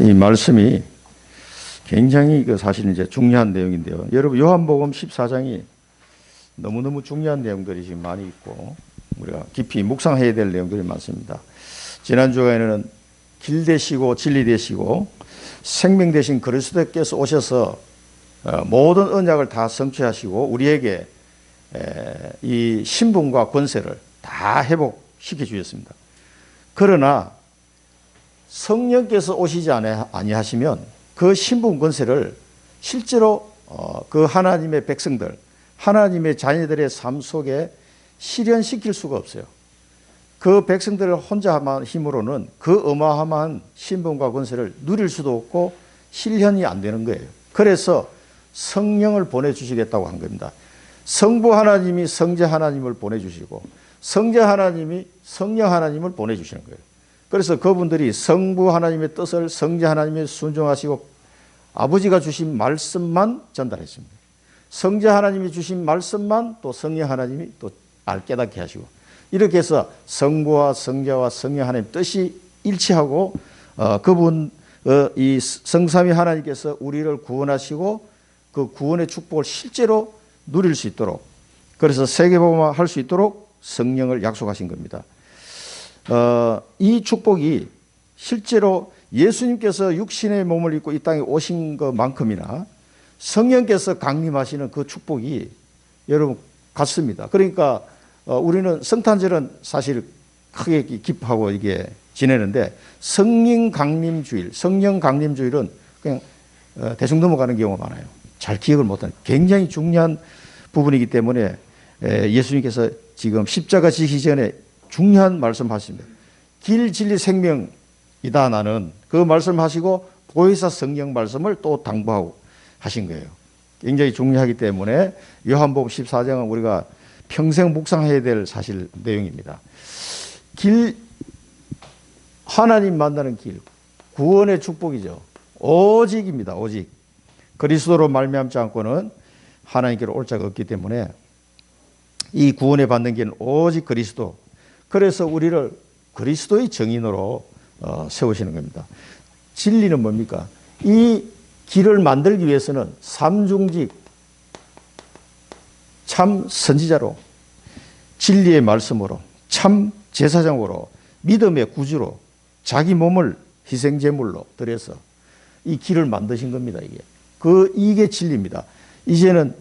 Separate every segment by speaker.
Speaker 1: 이 말씀이 굉장히 사실 이제 중요한 내용인데요. 여러분 요한복음 14장이 너무너무 중요한 내용들이 지금 많이 있고 우리가 깊이 묵상해야 될 내용들이 많습니다. 지난 주간에는 길 되시고 진리 되시고 생명 되신 그리스도께서 오셔서 모든 언약을 다 성취하시고 우리에게 이 신분과 권세를 다 회복시켜 주셨습니다. 그러나 성령께서 오시지 아니하시면 그 신분 권세를 실제로 그 하나님의 백성들, 하나님의 자녀들의 삶 속에 실현시킬 수가 없어요. 그 백성들을 혼자만 힘으로는 그 어마어마한 신분과 권세를 누릴 수도 없고 실현이 안 되는 거예요. 그래서 성령을 보내주시겠다고 한 겁니다. 성부 하나님이 성자 하나님을 보내주시고 성자 하나님이 성령 하나님을 보내주시는 거예요. 그래서 그분들이 성부 하나님의 뜻을 성자 하나님에 순종하시고 아버지가 주신 말씀만 전달했습니다. 성자 하나님이 주신 말씀만 또 성령 하나님이 또 깨닫게 하시고 이렇게 해서 성부와 성자와 성령 하나님 뜻이 일치하고 그분 이 성삼위 하나님께서 우리를 구원하시고 그 구원의 축복을 실제로 누릴 수 있도록 그래서 세계복음화할 수 있도록 성령을 약속하신 겁니다. 이 축복이 실제로 예수님께서 육신의 몸을 입고 이 땅에 오신 것만큼이나 성령께서 강림하시는 그 축복이 여러분 같습니다. 그러니까 우리는 성탄절은 사실 크게 기뻐하고 이게 지내는데 성령 강림주일, 성령 강림주일은 그냥 대충 넘어가는 경우가 많아요. 잘 기억을 못하는 굉장히 중요한 부분이기 때문에 예수님께서 지금 십자가 지시기 전에 중요한 말씀하십니다. 길, 진리, 생명이다 나는 그 말씀하시고 보혜사 성령 말씀을 또 당부하고 하신 거예요. 굉장히 중요하기 때문에 요한복음 14장은 우리가 평생 묵상해야 될 사실 내용입니다. 길, 하나님 만나는 길, 구원의 축복이죠. 오직입니다. 오직. 그리스도로 말미암지 않고는 하나님께로 올 자가 없기 때문에 이 구원에 받는 길은 오직 그리스도. 그래서 우리를 그리스도의 정인으로 세우시는 겁니다. 진리는 뭡니까? 이 길을 만들기 위해서는 삼중직, 참 선지자로, 진리의 말씀으로, 참 제사장으로, 믿음의 구주로, 자기 몸을 희생제물로 드려서 이 길을 만드신 겁니다. 이게 진리입니다. 이제는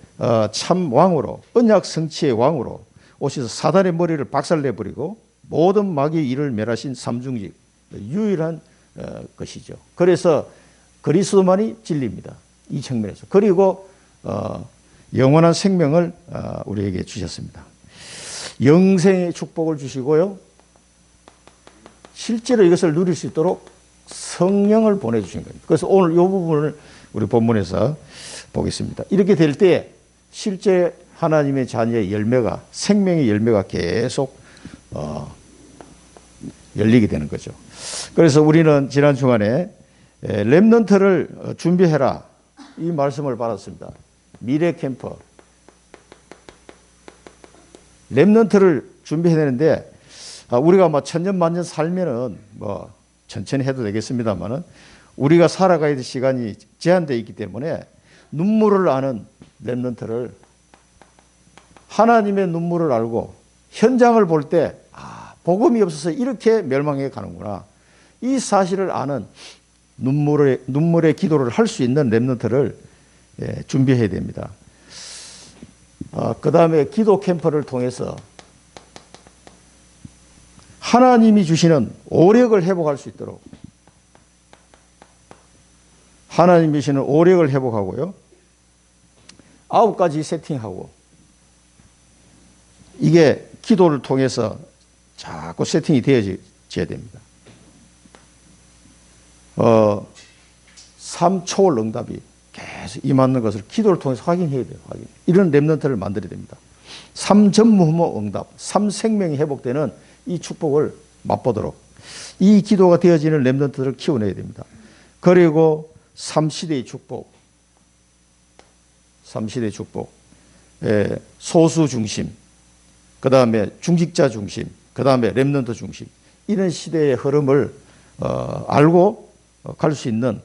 Speaker 1: 참 왕으로, 언약 성취의 왕으로 오셔서 사단의 머리를 박살내버리고 모든 마귀의 일을 멸하신 삼중직, 유일한 것이죠. 그래서 그리스도만이 진리입니다. 이 측면에서. 그리고 영원한 생명을 우리에게 주셨습니다. 영생의 축복을 주시고요. 실제로 이것을 누릴 수 있도록 성령을 보내주신 겁니다. 그래서 오늘 이 부분을 우리 본문에서 보겠습니다. 이렇게 될 때 실제 하나님의 자녀의 열매가 생명의 열매가 계속 열리게 되는 거죠. 그래서 우리는 지난 주간에 렘넌트를 준비해라 이 말씀을 받았습니다. 미래 캠퍼 렘넌트를 준비해야 되는데 우리가 뭐 천년만년 살면은 뭐 천천히 해도 되겠습니다만은 우리가 살아가야 될 시간이 제한되어 있기 때문에 눈물을 아는 렘넌트를 하나님의 눈물을 알고 현장을 볼 때 복음이 없어서 이렇게 멸망해 가는구나. 이 사실을 아는 눈물의 기도를 할 수 있는 렘넌트를 준비해야 됩니다. 그 다음에 기도 캠프를 통해서 하나님이 주시는 오력을 회복할 수 있도록 하나님이 주시는 오력을 회복하고요. 9가지 세팅하고 이게 기도를 통해서 자꾸 세팅이 되어져야 됩니다. 삶 초월 응답이 계속 임하는 것을 기도를 통해서 확인해야 돼요. 이런 렘넌트를 만들어야 됩니다. 삶 전무후무 응답, 삶 생명이 회복되는 이 축복을 맛보도록 이 기도가 되어지는 렘넌트를 키워내야 됩니다. 그리고 3시대의 축복, 3시대의 축복, 소수 중심, 그 다음에 중직자 중심, 그 다음에 렘넌트 중심 이런 시대의 흐름을 알고 갈 수 있는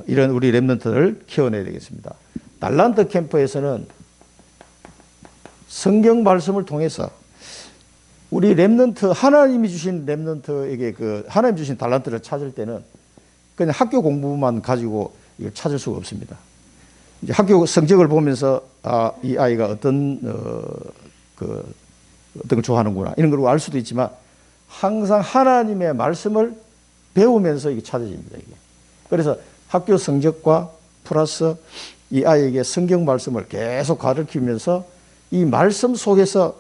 Speaker 1: 이런 우리 렘넌트를 키워내야 되겠습니다. 달란트 캠프에서는 성경 말씀을 통해서 우리 렘넌트, 하나님이 주신 렘넌트에게 하나님 주신 달란트를 찾을 때는 그냥 학교 공부만 가지고 이걸 찾을 수가 없습니다. 이제 학교 성적을 보면서 이 아이가 어떤 걸 좋아하는구나 이런 걸 알 수도 있지만 항상 하나님의 말씀을 배우면서 이게 찾아집니다. 이게. 그래서 학교 성적과 플러스 이 아이에게 성경 말씀을 계속 가르치면서 이 말씀 속에서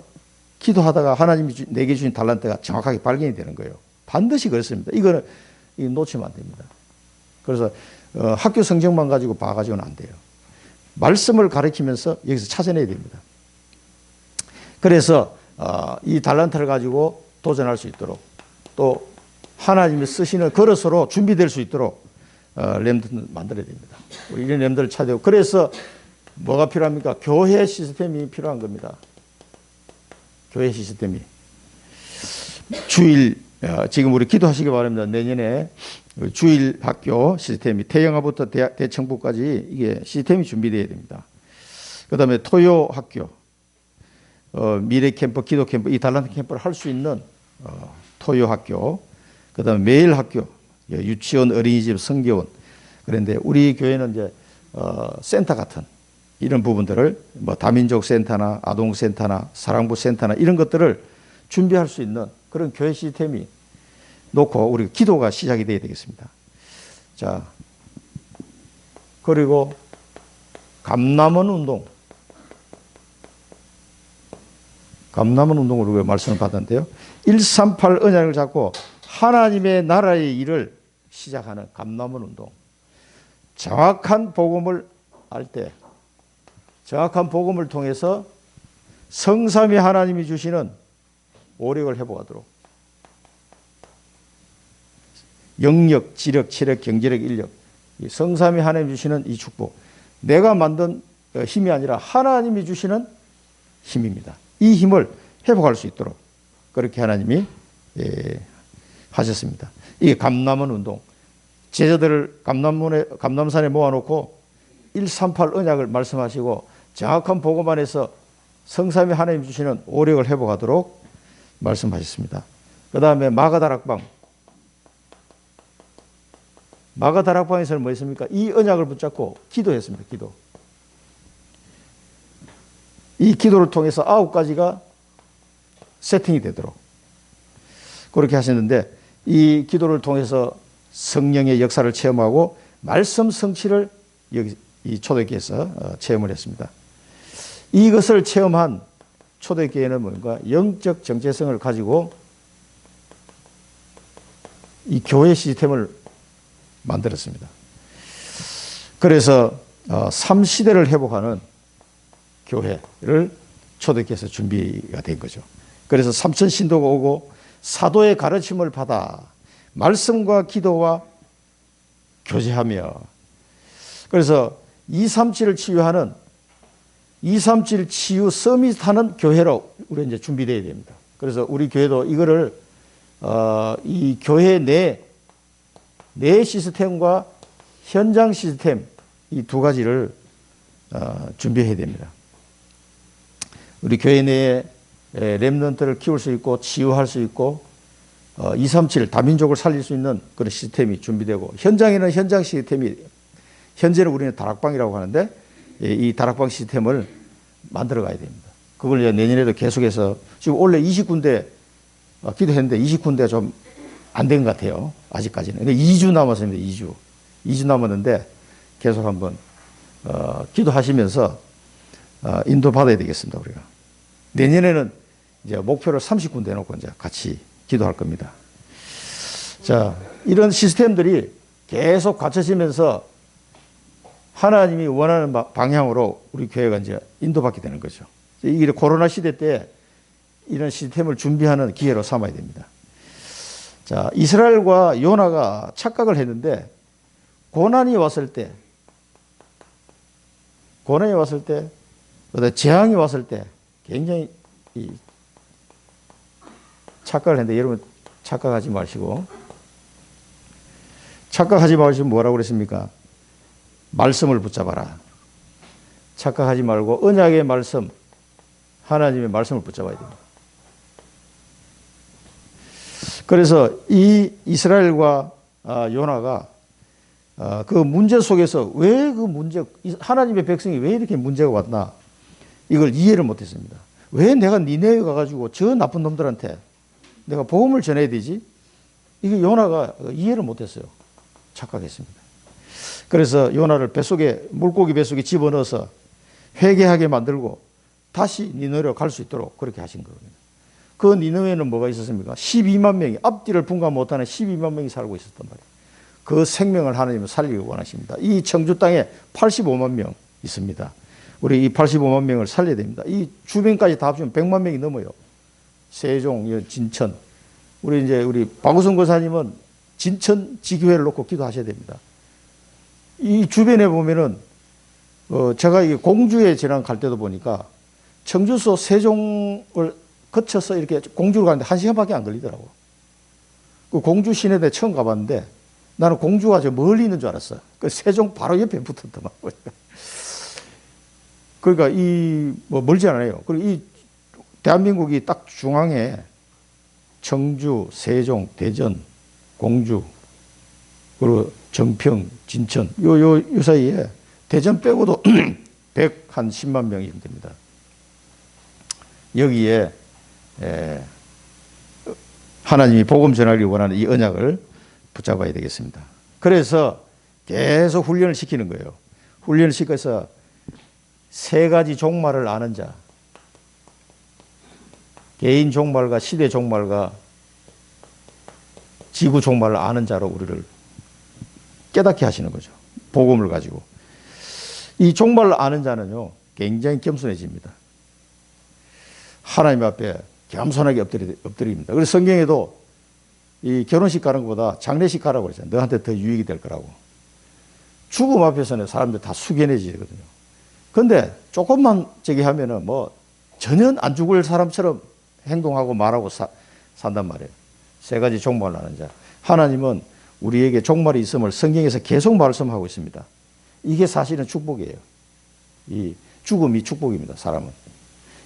Speaker 1: 기도하다가 하나님이 내게 주신 달란트가 정확하게 발견이 되는 거예요. 반드시 그렇습니다. 이거는 놓치면 안 됩니다. 그래서 학교 성적만 가지고 봐가지고는 안 돼요. 말씀을 가르치면서 여기서 찾아내야 됩니다. 그래서 이 달란트를 가지고 도전할 수 있도록 또 하나님이 쓰시는 그릇으로 준비될 수 있도록 렘들을 만들어야 됩니다. 우리 이런 렘들을 찾아야 되고 그래서 뭐가 필요합니까? 교회 시스템이 필요한 겁니다. 교회 시스템이. 주일, 지금 우리 기도하시기 바랍니다. 내년에 주일 학교 시스템이 태영아부터 대청부까지 이게 시스템이 준비되어야 됩니다. 그 다음에 토요 학교, 미래 캠프, 기도 캠프, 이 달란트 캠프를 할 수 있는 토요 학교, 그 다음에 매일 학교, 유치원, 어린이집, 성교원. 그런데 우리 교회는 이제 센터 같은 이런 부분들을 다민족 센터나 아동 센터나 사랑부 센터나 이런 것들을 준비할 수 있는 그런 교회 시스템이 놓고 우리 기도가 시작이 돼야 되겠습니다. 자, 그리고 감남원 운동. 감남원 운동을 우리가 말씀을 받았는데요. 138 언약을 잡고 하나님의 나라의 일을 시작하는 감남원 운동. 정확한 복음을 알 때, 정확한 복음을 통해서 성삼위 하나님이 주시는 오력을 회복하도록 영력, 지력, 체력, 경제력, 인력, 성삼위 하나님이 주시는 이 축복, 내가 만든 힘이 아니라 하나님이 주시는 힘입니다. 이 힘을 회복할 수 있도록 그렇게 하나님이 하셨습니다. 이게 감남원 운동. 제자들을 감남산에 모아놓고 138 언약을 말씀하시고 정확한 복음 안에서 성삼위 하나님 주시는 오력을 회복하도록 말씀하셨습니다. 그 다음에 마가다락방. 마가다락방에서는 뭐 했습니까? 이 언약을 붙잡고 기도했습니다. 기도. 이 기도를 통해서 9가지가 세팅이 되도록 그렇게 하셨는데 이 기도를 통해서 성령의 역사를 체험하고 말씀 성취를 여기 이 초대교회에서 체험을 했습니다. 이것을 체험한 초대교회는 뭔가 영적 정체성을 가지고 이 교회 시스템을 만들었습니다. 그래서 3시대를 회복하는 교회를 초대교회에서 준비가 된 거죠. 그래서 삼천 신도가 오고 사도의 가르침을 받아 말씀과 기도와 교제하며 그래서 237을 치유하는 237 치유 서밋하는 교회로 우리 이제 준비되어야 됩니다. 그래서 우리 교회도 이거를 이 교회 내 시스템과 현장 시스템 이 두 가지를 준비해야 됩니다. 우리 교회 내에 렘넌트를 키울 수 있고 치유할 수 있고 237 다민족을 살릴 수 있는 그런 시스템이 준비되고 현장에는 현장 시스템이 현재는 우리는 다락방이라고 하는데 이 다락방 시스템을 만들어 가야 됩니다. 그걸 이제 내년에도 계속해서 지금 원래 20군데 기도했는데 20군데가 좀 안 된 것 같아요. 아직까지는. 그러니까 2주 남았습니다. 2주 남았는데 계속 한번 기도하시면서 인도받아야 되겠습니다. 우리가. 내년에는 이제 목표를 30군데 놓고 이제 같이 기도할 겁니다. 자, 이런 시스템들이 계속 갖춰지면서 하나님이 원하는 방향으로 우리 교회가 이제 인도받게 되는 거죠. 이게 코로나 시대 때 이런 시스템을 준비하는 기회로 삼아야 됩니다. 자, 이스라엘과 요나가 착각을 했는데 고난이 왔을 때, 재앙이 왔을 때 굉장히 착각을 했는데 여러분 착각하지 마시고 착각하지 마시고 뭐라고 그랬습니까? 말씀을 붙잡아라. 착각하지 말고 언약의 말씀, 하나님의 말씀을 붙잡아야 됩니다. 그래서 이 이스라엘과 요나가 그 문제 속에서 왜 그 문제, 하나님의 백성이 왜 이렇게 문제가 왔나, 이걸 이해를 못했습니다. 왜 내가 니네에 가가지고 저 나쁜 놈들한테 내가 복음을 전해야 되지? 이게 요나가 이해를 못했어요. 착각했습니다. 그래서 요나를 뱃속에, 물고기 뱃속에 집어넣어서 회개하게 만들고 다시 니느웨로 갈 수 있도록 그렇게 하신 겁니다. 그 니느웨는 뭐가 있었습니까? 12만 명이, 앞뒤를 분간 못하는 12만 명이 살고 있었단 말이에요. 그 생명을 하나님은 살리기 원하십니다. 이 청주 땅에 85만 명 있습니다. 우리 이 85만 명을 살려야 됩니다. 이 주변까지 다 합치면 100만 명이 넘어요. 세종, 진천. 우리 박우성 권사님은 진천 지교회를 놓고 기도하셔야 됩니다. 이 주변에 보면은, 제가 이 공주에 지난 갈 때도 보니까 청주서 세종을 거쳐서 이렇게 공주로 가는데 1시간밖에 안 걸리더라고. 그 공주 시내대 처음 가봤는데 나는 공주가 저 멀리 있는 줄 알았어. 그 세종 바로 옆에 붙었더만. 그러니까 뭐 멀지 않아요. 그리고 이 대한민국이 딱 중앙에 청주, 세종, 대전, 공주, 그리고 정평, 진천, 요 사이에 대전 빼고도 110만 명이 됩니다. 여기에 하나님이 복음 전하기 원하는 이 언약을 붙잡아야 되겠습니다. 그래서 계속 훈련을 시키는 거예요. 훈련을 시켜서 3가지 종말을 아는 자, 개인 종말과 시대 종말과 지구 종말을 아는 자로 우리를 깨닫게 하시는 거죠. 복음을 가지고. 이 종말을 아는 자는요, 굉장히 겸손해집니다. 하나님 앞에 겸손하게 엎드립니다. 그래서 성경에도 이 결혼식 가는 것보다 장례식 가라고 그랬잖아요. 너한테 더 유익이 될 거라고. 죽음 앞에서는 사람들 다 숙연해지거든요. 근데 조금만 저기 하면은 뭐 전혀 안 죽을 사람처럼 행동하고 말하고 산단 말이에요. 3가지 종말을 아는 자. 하나님은 우리에게 종말이 있음을 성경에서 계속 말씀하고 있습니다. 이게 사실은 축복이에요. 이 죽음이 축복입니다. 사람은.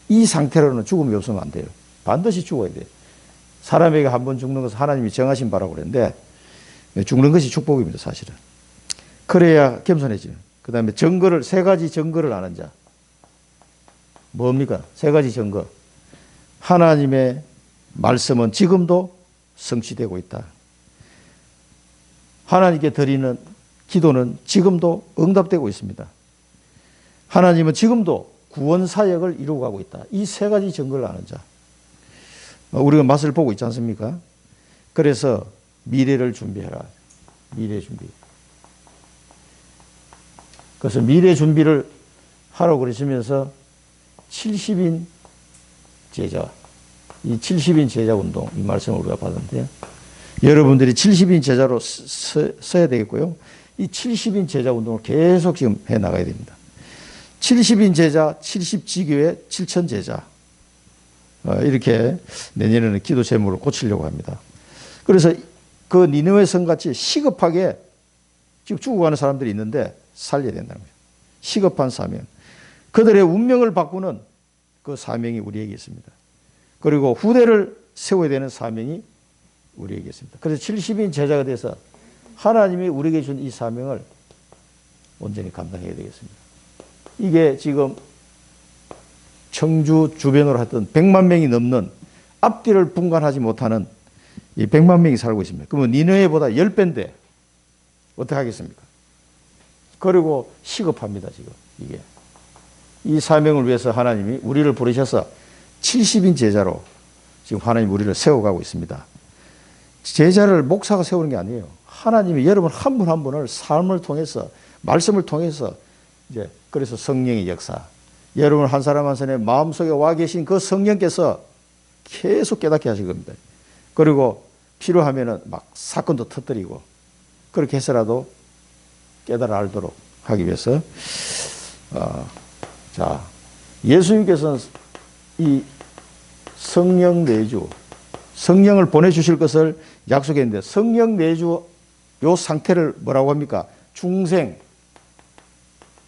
Speaker 1: 이 상태로는 죽음이 없으면 안 돼요. 반드시 죽어야 돼요. 사람에게 한 번 죽는 것은 하나님이 정하신 바라고 그랬는데 죽는 것이 축복입니다. 사실은. 그래야 겸손해져요. 그 다음에 3가지 증거를 아는 자. 뭡니까? 3가지 증거. 하나님의 말씀은 지금도 성취되고 있다. 하나님께 드리는 기도는 지금도 응답되고 있습니다. 하나님은 지금도 구원 사역을 이루고 가고 있다. 이 3가지 증거를 아는 자. 우리가 맛을 보고 있지 않습니까? 그래서 미래를 준비해라. 미래 준비. 그래서 미래 준비를 하라고 그러시면서 70인 제자, 이 70인 제자 운동, 이 말씀을 우리가 받았는데요. 여러분들이 70인 제자로 써야 되겠고요. 이 70인 제자 운동을 계속 지금 해 나가야 됩니다. 70인 제자, 70지교회, 7천 제자. 이렇게 내년에는 기도 제목을 고치려고 합니다. 그래서 그 니느웨 성같이 시급하게 지금 죽어가는 사람들이 있는데 살려야 된다는 거예요. 시급한 사명. 그들의 운명을 바꾸는 그 사명이 우리에게 있습니다. 그리고 후대를 세워야 되는 사명이 우리에게 있습니다. 그래서 70인 제자가 돼서 하나님이 우리에게 준 이 사명을 온전히 감당해야 되겠습니다. 이게 지금 청주 주변으로 했던 100만 명이 넘는 앞뒤를 분간하지 못하는 이 100만 명이 살고 있습니다. 그러면 니느웨보다 10배인데 어떻게 하겠습니까? 그리고 시급합니다. 지금 이게. 이 사명을 위해서 하나님이 우리를 부르셔서 70인 제자로 지금 하나님 우리를 세워가고 있습니다. 제자를 목사가 세우는 게 아니에요. 하나님이 여러분 한 분 한 분을 삶을 통해서, 말씀을 통해서 이제 그래서 성령의 역사, 여러분 한 사람 한 사람의 마음속에 와 계신 그 성령께서 계속 깨닫게 하실 겁니다. 그리고 필요하면은 막 사건도 터뜨리고 그렇게 해서라도 깨달아 알도록 하기 위해서 자, 예수님께서는 이 성령 내주, 성령을 보내주실 것을 약속했는데 성령 내주 요 상태를 뭐라고 합니까? 중생,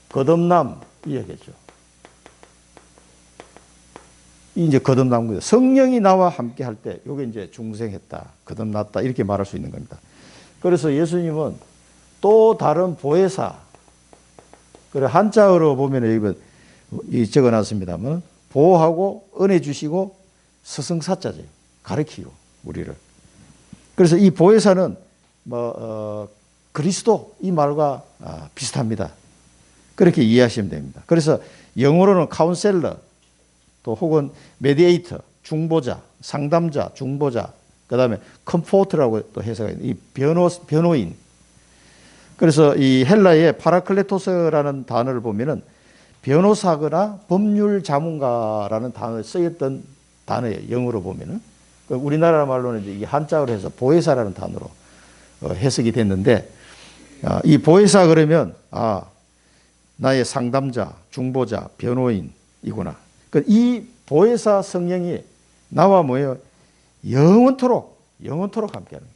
Speaker 1: 거듭남 이야기죠. 이제 거듭난 거예요. 성령이 나와 함께 할 때, 요게 이제 중생했다, 거듭났다, 이렇게 말할 수 있는 겁니다. 그래서 예수님은 또 다른 보혜사, 그래, 한자어로 보면 여기 적어 놨습니다만, 보호하고, 은혜 주시고, 스승사자죠. 가르치고, 우리를. 그래서 이 보혜사는, 그리스도, 이 말과 비슷합니다. 그렇게 이해하시면 됩니다. 그래서 영어로는 카운셀러, 또 혹은 메디에이터, 중보자, 상담자, 중보자, 그 다음에 컴포트라고 또 해석이 있는 이 변호인. 그래서 이 헬라의 파라클레토스라는 단어를 보면은 변호사거나 법률 자문가라는 단어에 쓰였던 단어예요. 영어로 보면은. 우리나라 말로는 이제 이 한자어로 해서 보혜사라는 단어로 해석이 됐는데, 이 보혜사 그러면, 나의 상담자, 중보자, 변호인이구나. 이 보혜사 성령이 나와 뭐예요? 영원토록 함께하는 거예요.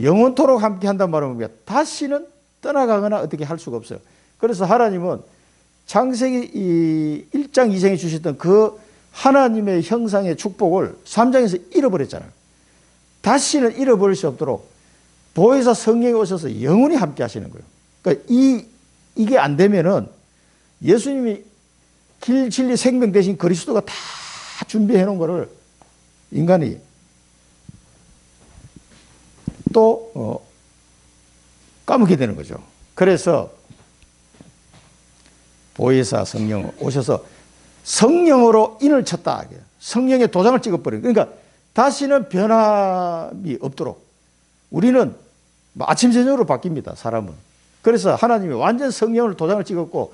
Speaker 1: 영원토록 함께한단 말은 뭐야? 다시는 떠나가거나 어떻게 할 수가 없어요. 그래서 하나님은 창세기 1장 2장에 주셨던 그 하나님의 형상의 축복을 3장에서 잃어버렸잖아요. 다시는 잃어버릴 수 없도록 보혜사 성령이 오셔서 영원히 함께 하시는 거예요. 그러니까 이게 안 되면은 예수님이 길, 진리, 생명 대신 그리스도가 다 준비해 놓은 거를 인간이 또 까먹게 되는 거죠. 그래서 보혜사 성령 오셔서 성령으로 인을 쳤다. 성령의 도장을 찍어버린 거예요. 그러니까 다시는 변함이 없도록 우리는 아침 저녁으로 바뀝니다. 사람은. 그래서 하나님이 완전 성령을 도장을 찍었고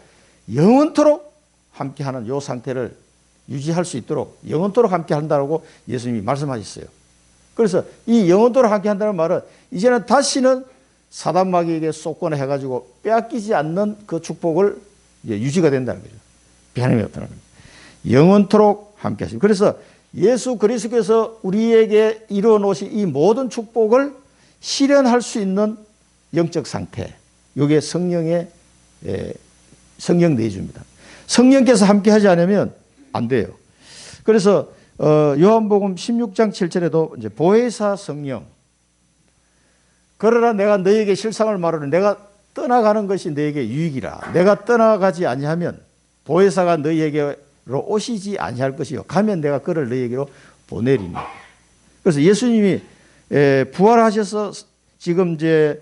Speaker 1: 영원토록 함께하는 이 상태를 유지할 수 있도록 영원토록 함께한다고 예수님이 말씀하셨어요. 그래서 이 영원토록 함께한다는 말은 이제는 다시는 사단 마귀에게 쏟거나 해가지고 빼앗기지 않는 그 축복을 이제 유지가 된다는 거죠. 변함이 없다는 거죠. 영원토록 함께하십니다. 그래서 예수 그리스도께서 우리에게 이루어 놓으신 이 모든 축복을 실현할 수 있는 영적 상태, 이게 성령 내주입니다. 성령께서 함께하지 않으면 안 돼요. 그래서 요한복음 16장 7절에도 이제 보혜사 성령, 그러나 내가 너에게 실상을 말하는 내가 떠나가는 것이 너에게 유익이라. 내가 떠나가지 아니하면 보혜사가 너희에게로 오시지 아니할 것이요. 가면 내가 그를 너희에게로 보내리니. 그래서 예수님이 부활하셔서 지금 이제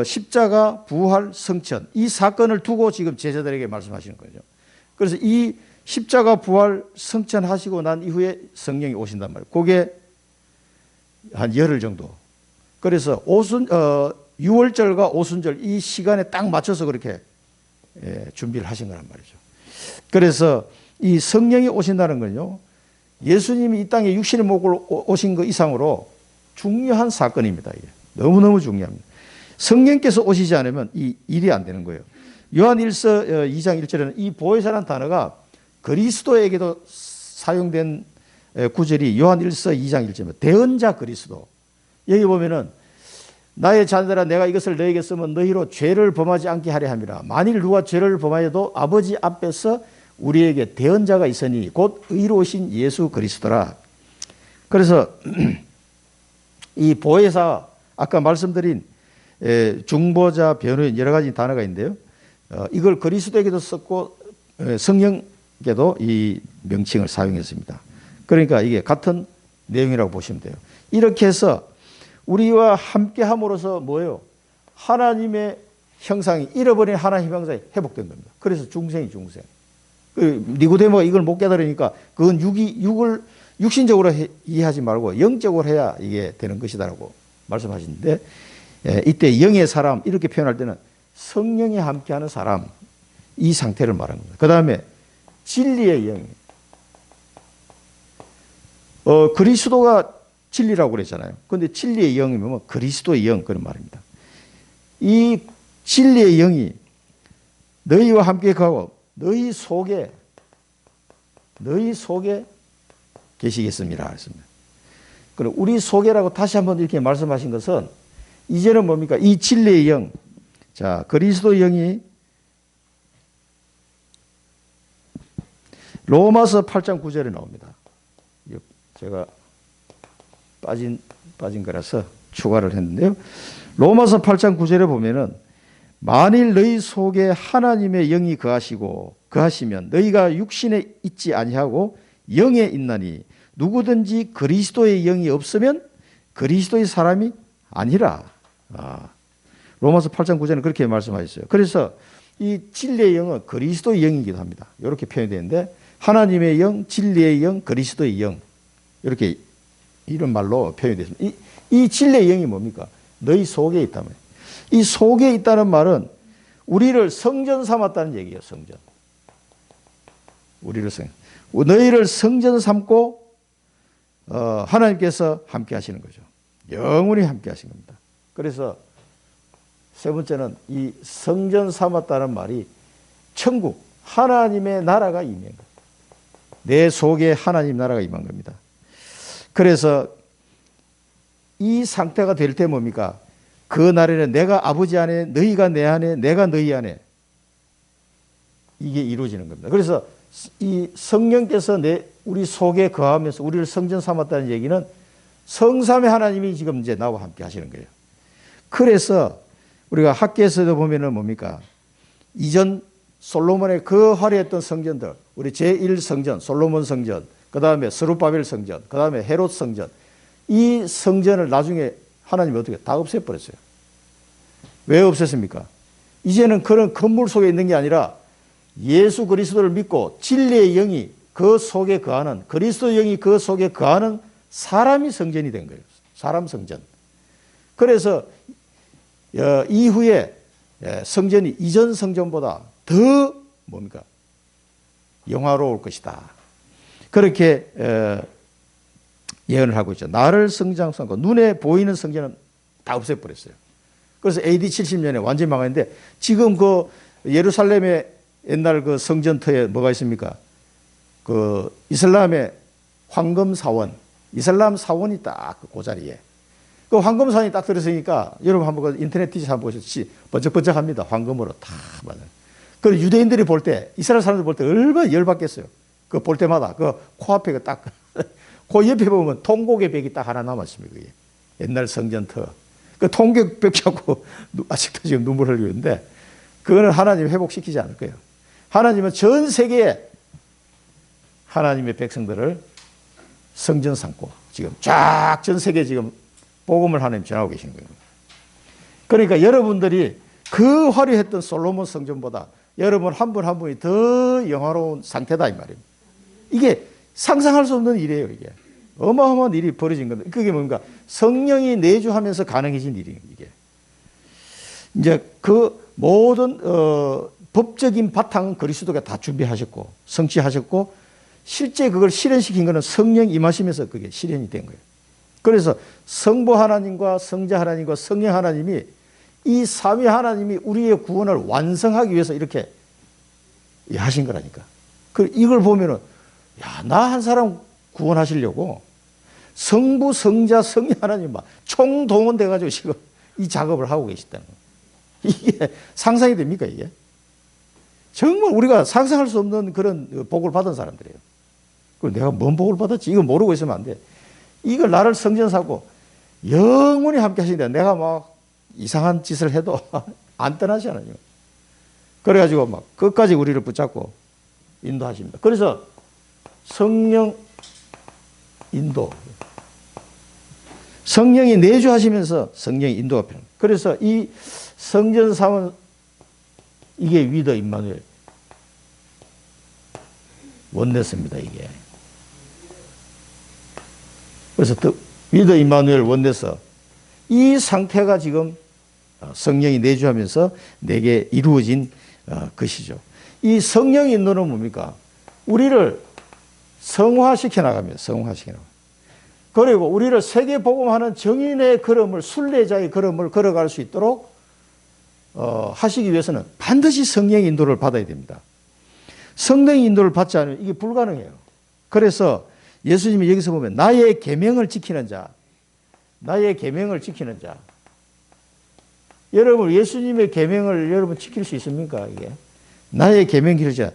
Speaker 1: 십자가, 부활, 성천 이 사건을 두고 지금 제자들에게 말씀하시는 거죠. 그래서 이 십자가, 부활, 성천 하시고 난 이후에 성령이 오신단 말이에요. 그게 한 열흘 정도. 그래서 6월절과 오순절 이 시간에 딱 맞춰서 그렇게 준비를 하신 거란 말이죠. 그래서 이 성령이 오신다는 건요, 예수님이 이 땅에 육신의 목으로 오신 것 이상으로 중요한 사건입니다. 이게. 너무너무 중요합니다. 성령께서 오시지 않으면 이 일이 안 되는 거예요. 요한일서 2장 1절에는 이 보혜사라는 단어가 그리스도에게도 사용된 구절이 요한일서 2장 1절입니다. 대언자 그리스도. 여기 보면은 나의 자녀들아 내가 이것을 너에게 쓰면 너희로 죄를 범하지 않게 하려 함이라. 만일 누가 죄를 범하여도 아버지 앞에서 우리에게 대언자가 있으니 곧 의로우신 예수 그리스도라. 그래서 이 보혜사 아까 말씀드린 중보자, 변호인 여러 가지 단어가 있는데요. 이걸 그리스도에게도 썼고 성령께도 이 명칭을 사용했습니다. 그러니까 이게 같은 내용이라고 보시면 돼요. 이렇게 해서 우리와 함께 함으로써 뭐예요? 하나님의 형상이 잃어버린 하나님의 형상이 회복된 겁니다. 그래서 중생이 중생. 니고데모가 이걸 못 깨달으니까 그건 육을 육신적으로 이해하지 말고 영적으로 해야 이게 되는 것이다라고 말씀하시는데, 이때 영의 사람 이렇게 표현할 때는 성령이 함께하는 사람, 이 상태를 말하는 겁니다. 그 다음에 진리의 영. 그리스도가 진리라고 그랬잖아요. 그런데 진리의 영이면 그리스도의 영 그런 말입니다. 이 진리의 영이 너희와 함께 가고 너희 속에 계시겠습니다. 했습니다. 그럼 우리 속에라고 다시 한번 이렇게 말씀하신 것은 이제는 뭡니까? 이 진리의 영, 자, 그리스도의 영이 로마서 8장 9절에 나옵니다. 제가 빠진 거라서 추가를 했는데요. 로마서 8장 9절에 보면은 만일 너희 속에 하나님의 영이 거하시면 너희가 육신에 있지 아니하고 영에 있나니 누구든지 그리스도의 영이 없으면 그리스도의 사람이 아니라. 로마서 8장 9절은 그렇게 말씀하셨어요. 그래서 이 진리의 영은 그리스도의 영이기도 합니다. 이렇게 표현이 되는데 하나님의 영, 진리의 영, 그리스도의 영 이렇게 이런 말로 표현이 됐습니다. 이 진리의 영이 뭡니까? 너희 속에 있다면. 이 속에 있다는 말은 우리를 성전 삼았다는 얘기예요. 성전. 너희를 성전 삼고 하나님께서 함께 하시는 거죠. 영원히 함께 하신 겁니다. 그래서 세 번째는 이 성전 삼았다는 말이 천국, 하나님의 나라가 임한 겁니다. 내 속에 하나님 나라가 임한 겁니다. 그래서 이 상태가 될 때 뭡니까? 그 날에는 내가 아버지 안에, 너희가 내 안에, 내가 너희 안에 이게 이루어지는 겁니다. 그래서 이 성령께서 우리 속에 거하면서 우리를 성전 삼았다는 얘기는 성삼의 하나님이 지금 이제 나와 함께 하시는 거예요. 그래서 우리가 학계에서도 보면은 뭡니까? 이전 솔로몬의 그 화려했던 성전들, 우리 제1성전, 솔로몬 성전, 그 다음에 스룹바벨 성전, 그 다음에 헤롯 성전, 이 성전을 나중에 하나님이 어떻게 다 없애버렸어요. 왜 없앴습니까? 이제는 그런 건물 속에 있는 게 아니라 예수 그리스도를 믿고 진리의 영이 그 속에 거하는, 그리스도의 영이 그 속에 거하는 사람이 성전이 된 거예요. 사람 성전. 그래서 이후에 성전이 이전 성전보다 더 뭡니까? 영화로울 것이다. 그렇게 예언을 하고 있죠. 나를 성장 삼고 눈에 보이는 성전은 다 없애버렸어요. 그래서 AD 70년에 완전히 망했는데 지금 그 예루살렘의 옛날 그 성전터에 뭐가 있습니까? 그 이슬람의 황금 사원, 이슬람 사원이 딱 그 자리에. 그 황금 사원이 딱 들어서니까 여러분 한번 그 인터넷 뒤져서 한번 보셨지 번쩍번쩍합니다. 황금으로 다 맞아요. 그 유대인들이 볼 때, 이스라엘 사람들 볼 때 얼마나 열받겠어요. 그 볼 때마다 그 코앞에 그 딱 그 옆에 보면 통곡의 벽이 딱 하나 남았습니다. 그게. 옛날 성전터. 그 통곡 벽 잡고 아직도 지금 눈물 흘리고 있는데 그거는 하나님 회복시키지 않을 거예요. 하나님은 전 세계에 하나님의 백성들을 성전 삼고 지금 쫙 전 세계에 지금 복음을 하나님 전하고 계신 거예요. 그러니까 여러분들이 그 화려했던 솔로몬 성전보다 여러분 한 분 한 분이 더 영화로운 상태다 이 말입니다. 이게 상상할 수 없는 일이에요. 이게 어마어마한 일이 벌어진 겁니다. 그게 뭔가 성령이 내주하면서 가능해진 일이에요. 이게 이제 그 모든 법적인 바탕은 그리스도가 다 준비하셨고 성취하셨고 실제 그걸 실현시킨 것은 성령 임하시면서 그게 실현이 된 거예요. 그래서 성부 하나님과 성자 하나님과 성령 하나님이 이 삼위 하나님이 우리의 구원을 완성하기 위해서 이렇게 하신 거라니까. 이걸 보면은 야, 나 한 사람 구원하시려고 성부, 성자, 성령 하나님 막 총동원돼 가지고 지금 이 작업을 하고 계시다는 거예요. 이게 상상이 됩니까, 이게? 정말 우리가 상상할 수 없는 그런 복을 받은 사람들이에요. 그럼 내가 뭔 복을 받았지? 이거 모르고 있으면 안 돼. 이걸 나를 성전 삼고 영원히 함께 하시는데 내가 막 이상한 짓을 해도 안 떠나잖아요. 그래가지고 막 끝까지 우리를 붙잡고 인도하십니다. 그래서 성령 인도. 성령이 내주하시면서 성령이 인도가 필요합니다. 그래서 이 성전 삼은 이게 위더 임마누엘 원네스입니다. 이게. 그래서 위더 임마누엘 원네스 이 상태가 지금 성령이 내주하면서 내게 이루어진 것이죠. 이 성령 인도는 뭡니까? 우리를 성화시켜 나갑니다. 성화시켜 나갑니다. 그리고 우리를 세계복음하는 정인의 걸음을 순례자의 걸음을 걸어갈 수 있도록 하시기 위해서는 반드시 성령의 인도를 받아야 됩니다. 성령의 인도를 받지 않으면 이게 불가능해요. 그래서 예수님이 여기서 보면 나의 계명을 지키는 자, 나의 계명을 지키는 자. 여러분 예수님의 계명을 여러분 지킬 수 있습니까? 이게 나의 계명 지킬 자,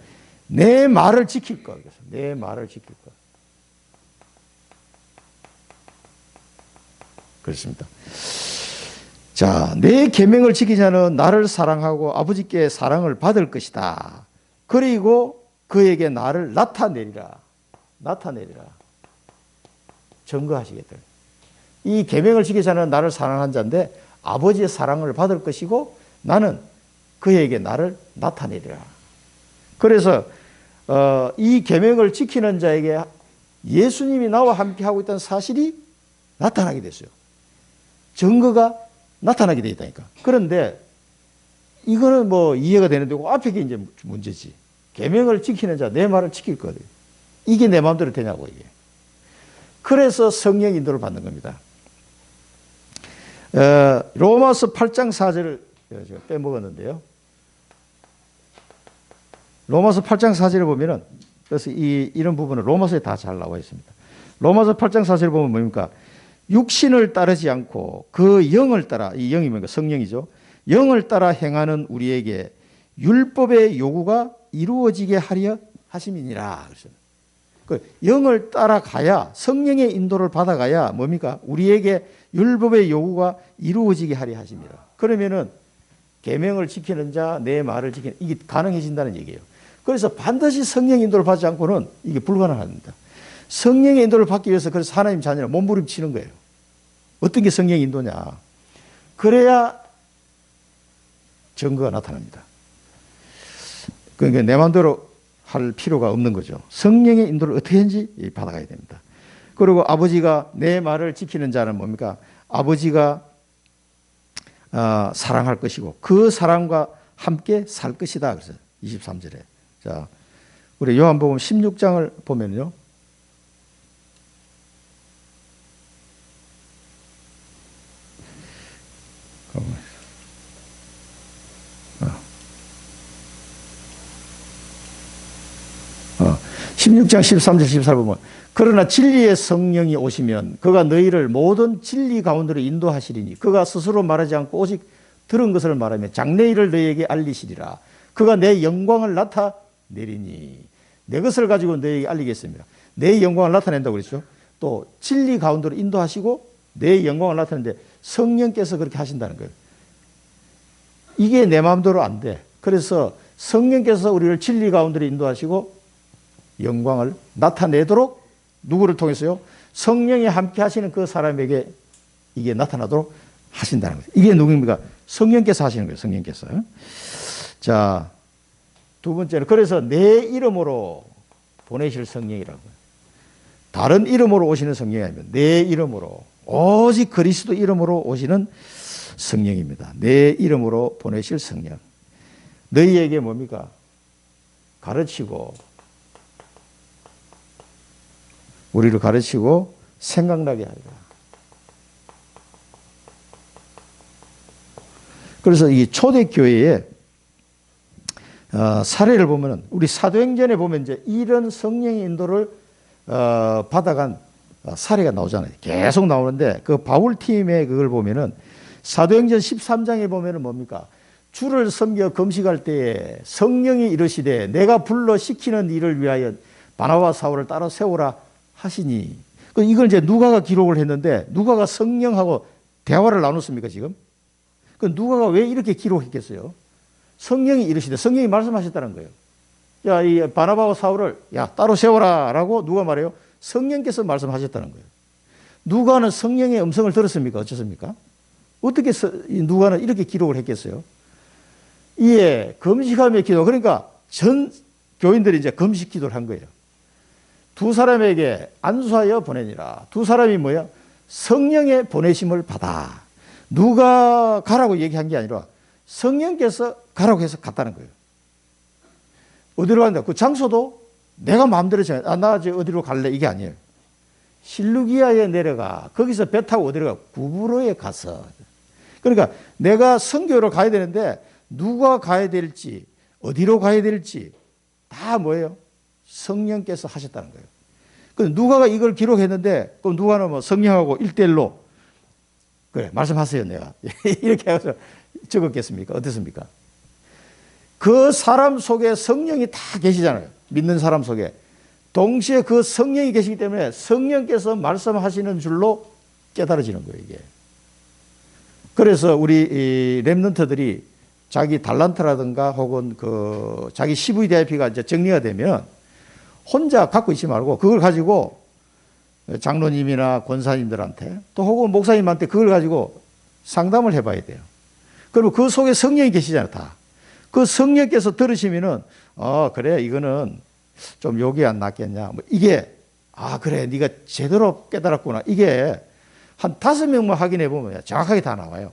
Speaker 1: 내 말을 지킬 것. 내 말을 지킬 것. 그렇습니다. 자, 내 계명을 지키자는 나를 사랑하고 아버지께 사랑을 받을 것이다. 그리고 그에게 나를 나타내리라. 나타내리라. 증거하시겠다. 이 계명을 지키자는 나를 사랑한 자인데 아버지의 사랑을 받을 것이고 나는 그에게 나를 나타내리라. 그래서 이 계명을 지키는 자에게 예수님이 나와 함께 하고 있다는 사실이 나타나게 됐어요. 증거가 나타나게 돼 있다니까. 그런데 이거는 뭐 이해가 되는데 그 앞에 게 이제 문제지. 계명을 지키는 자, 내 말을 지킬 거예요. 이게 내 마음대로 되냐고 이게. 그래서 성령 인도를 받는 겁니다. 로마서 8장 4절을 제가 빼먹었는데요. 로마서 8장 4절에 보면은 그래서 이런 부분은 로마서에 다 잘 나와 있습니다. 로마서 8장 4절에 보면 뭡니까? 육신을 따르지 않고 그 영을 따라, 이 영이 뭡니까? 성령이죠. 영을 따라 행하는 우리에게 율법의 요구가 이루어지게 하려 하심이니라. 그 영을 따라가야, 성령의 인도를 받아가야 뭡니까? 우리에게 율법의 요구가 이루어지게 하려 하심이라. 그러면은 계명을 지키는 자, 내 말을 지키는, 이게 가능해진다는 얘기예요. 그래서 반드시 성령 인도를 받지 않고는 이게 불가능합니다. 성령의 인도를 받기 위해서 그래서 하나님 자녀를 몸부림치는 거예요. 어떤 게 성령 인도냐? 그래야 증거가 나타납니다. 그러니까 내 마음대로 할 필요가 없는 거죠. 성령의 인도를 어떻게 하는지 받아가야 됩니다. 그리고 아버지가 내 말을 지키는 자는 뭡니까? 아버지가 사랑할 것이고 그 사랑과 함께 살 것이다. 그래서 23절에. 자, 우리 요한복음 16장을 보면요. 어. 16장 13절 14절 보면 그러나 진리의 성령이 오시면 그가 너희를 모든 진리 가운데로 인도하시리니 그가 스스로 말하지 않고 오직 들은 것을 말하며 장래일을 너희에게 알리시리라. 그가 내 영광을 나타내리니 내 것을 가지고 너희에게 알리겠습니다. 내 영광을 나타낸다고 그랬죠. 또 진리 가운데로 인도하시고 내 영광을 나타내는데 성령께서 그렇게 하신다는 거예요. 이게 내 마음대로 안 돼. 그래서 성령께서 우리를 진리 가운데로 인도하시고 영광을 나타내도록 누구를 통해서요? 성령이 함께 하시는 그 사람에게 이게 나타나도록 하신다는 거예요. 이게 누구입니까? 성령께서 하시는 거예요. 성령께서. 자, 두 번째는 그래서 내 이름으로 보내실 성령이라고요. 다른 이름으로 오시는 성령이 아니라 내 이름으로 오직 그리스도 이름으로 오시는 성령입니다. 내 이름으로 보내실 성령. 너희에게 뭡니까? 가르치고 우리를 가르치고 생각나게 하리라. 그래서 이 초대교회의 사례를 보면은 우리 사도행전에 보면 이제 이런 성령의 인도를 받아간 사례가 나오잖아요. 계속 나오는데 그 바울팀의 그걸 보면은 사도행전 13장에 보면은 뭡니까? 주를 섬겨 금식할 때에 성령이 이르시되 내가 불러 시키는 일을 위하여 바나바와 사울을 따라 세우라 하시니. 이걸 이제 누가가 기록을 했는데 누가가 성령하고 대화를 나눴습니까 지금? 누가가 왜 이렇게 기록했겠어요? 성령이 이르시되 성령이 말씀하셨다는 거예요. 야, 이 바나바와 사울을 야 따로 세워라라고 누가 말해요? 성령께서 말씀하셨다는 거예요. 누가는 성령의 음성을 들었습니까? 어쩌습니까? 어떻게 누가는 이렇게 기록을 했겠어요? 이에 금식하며 기도. 그러니까 전 교인들이 이제 금식 기도를 한 거예요. 두 사람에게 안수하여 보내니라. 두 사람이 뭐야? 성령의 보내심을 받아. 누가 가라고 얘기한 게 아니라 성령께서 가라고 해서 갔다는 거예요. 어디로 간다? 그 장소도 내가 마음대로 정해. 나 이제 어디로 갈래? 이게 아니에요. 실루기아에 내려가. 거기서 배 타고 어디로 가? 구브로에 가서. 그러니까 내가 선교로 가야 되는데 누가 가야 될지, 어디로 가야 될지 다 뭐예요? 성령께서 하셨다는 거예요. 그 누가가 이걸 기록했는데 그럼 누가는 뭐 성령하고 1대1로 그래 말씀하세요 내가 이렇게 해서 적었겠습니까? 어떻습니까? 그 사람 속에 성령이 다 계시잖아요. 믿는 사람 속에. 동시에 그 성령이 계시기 때문에 성령께서 말씀하시는 줄로 깨달아지는 거예요, 이게. 그래서 우리 이 렘넌트들이 자기 달란트라든가 혹은 그 자기 CVDIP가 이제 정리가 되면 혼자 갖고 있지 말고 그걸 가지고 장로님이나 권사님들한테 또 혹은 목사님한테 그걸 가지고 상담을 해봐야 돼요. 그리고 그 속에 성령이 계시잖아요, 다. 그 성령께서 들으시면은 그래 이거는 좀 욕이 안 낫겠냐. 뭐 이게 그래 네가 제대로 깨달았구나. 이게 한 5명만 확인해 보면 정확하게 다 나와요.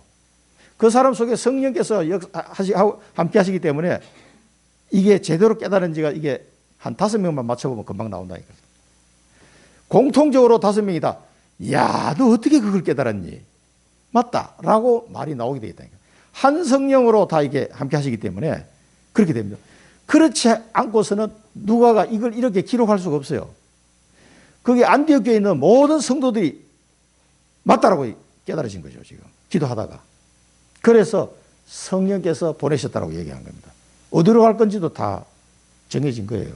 Speaker 1: 그 사람 속에 성령께서 함께 하시기 때문에 이게 제대로 깨달은지가 이게 한 5명만 맞춰보면 금방 나온다니까. 공통적으로 5명이 다, 야, 너 어떻게 그걸 깨달았니? 맞다. 라고 말이 나오게 되겠다니까. 한 성령으로 다 이게 함께 하시기 때문에 그렇게 됩니다. 그렇지 않고서는 누가가 이걸 이렇게 기록할 수가 없어요. 그게 안디옥 교회에 있는 모든 성도들이 맞다라고 깨달아진 거죠, 지금. 기도하다가. 그래서 성령께서 보내셨다라고 얘기한 겁니다. 어디로 갈 건지도 다 정해진 거예요.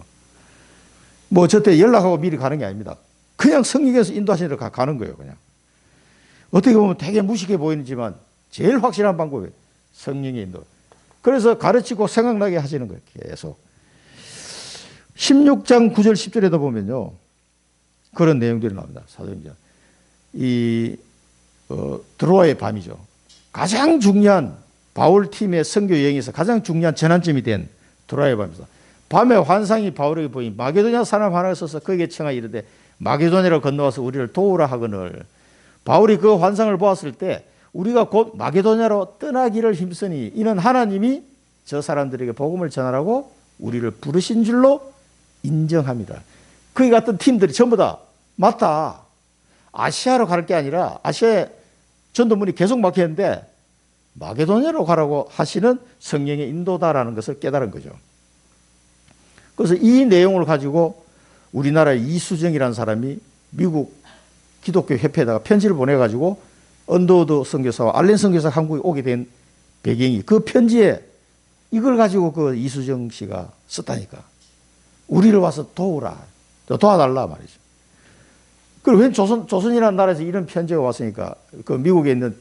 Speaker 1: 뭐 저때 연락하고 미리 가는 게 아닙니다. 그냥 성령께서 인도하시는 대로 가는 거예요, 그냥. 어떻게 보면 되게 무식해 보이지만 제일 확실한 방법이 성령의 인도. 그래서 가르치고 생각나게 하시는 거예요, 계속. 16장 9절 10절에도 보면요. 그런 내용들이 나옵니다. 사도행전. 드로아의 밤이죠. 가장 중요한 바울 팀의 선교 여행에서 가장 중요한 전환점이 된 드로아의 밤입니다. 밤에 환상이 바울에게 보인 마게도냐 사람 하나가 있어서 그에게 청하 이르되 마게도냐로 건너와서 우리를 도우라 하거늘. 바울이 그 환상을 보았을 때 우리가 곧 마게도냐로 떠나기를 힘쓰니 이는 하나님이 저 사람들에게 복음을 전하라고 우리를 부르신 줄로 인정합니다. 거기 갔던 팀들이 전부 다 맞다. 아시아로 갈 게 아니라 아시아에 전도문이 계속 막혔는데 마게도냐로 가라고 하시는 성령의 인도다라는 것을 깨달은 거죠. 그래서 이 내용을 가지고 우리나라의 이수정이라는 사람이 미국 기독교 협회에다가 편지를 보내가지고 언더우드 선교사와 알렌 선교사가 한국에 오게 된 배경이 그 편지에 이걸 가지고 그 이수정 씨가 썼다니까. 우리를 와서 도우라. 도와달라 말이죠. 그리고 웬 조선이라는 나라에서 이런 편지가 왔으니까 그 미국에 있는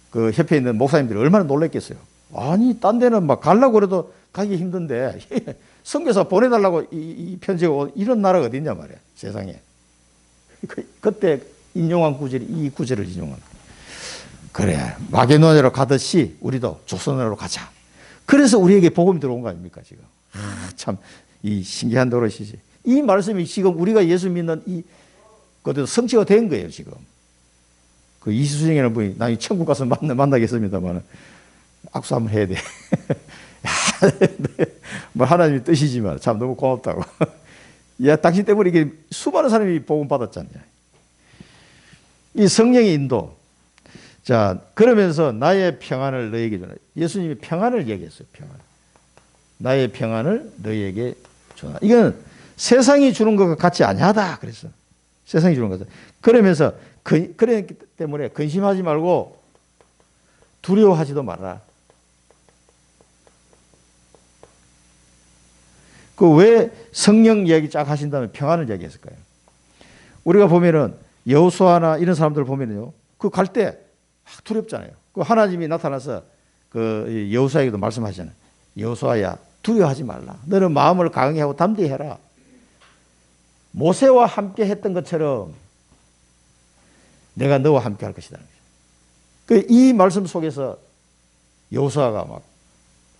Speaker 1: 그 협회에 있는 목사님들이 얼마나 놀랐겠어요. 아니, 딴 데는 막 가려고 그래도 가기 힘든데 선교사 보내달라고 이 편지가 이런 나라가 어디 있냐 말이야, 세상에. 그때 인용한 구절이 이 구절을 인용한 거예요. 그래, 마게도냐로 가듯이 우리도 조선으로 가자. 그래서 우리에게 복음이 들어온 거 아닙니까, 지금. 참, 이 신기한 노릇이지. 이 말씀이 지금 우리가 예수 믿는 그것도 성취가 된 거예요, 지금. 그 이수정이라는 분이, 나 천국 가서 만나겠습니다만, 악수 한번 해야 돼. 뭐 하나님의 뜻이지만, 참 너무 고맙다고. 야, 당신 때문에 이게 수많은 사람이 복음 받았잖아요. 이 성령의 인도. 자, 그러면서 나의 평안을 너에게 주나. 예수님이 평안을 얘기했어요, 평안. 나의 평안을 너에게 주나. 이건 세상이 주는 것과 같이 아니하다. 그랬어. 세상이 주는 거죠. 그러면서, 그랬기 때문에 근심하지 말고 두려워하지도 말아라. 그 왜 성령 이야기 쫙 하신 다음에 평안을 얘기했을까요? 우리가 보면은 여호수아나 이런 사람들을 보면요. 그 갈 때 두렵잖아요. 그 하나님이 나타나서 그 여호수아에게도 말씀하시잖아요. 여호수아야, 두려워하지 말라. 너는 마음을 강하게 하고 담대히 해라. 모세와 함께 했던 것처럼 내가 너와 함께 할 것이다. 이 말씀 속에서 여호수아가 막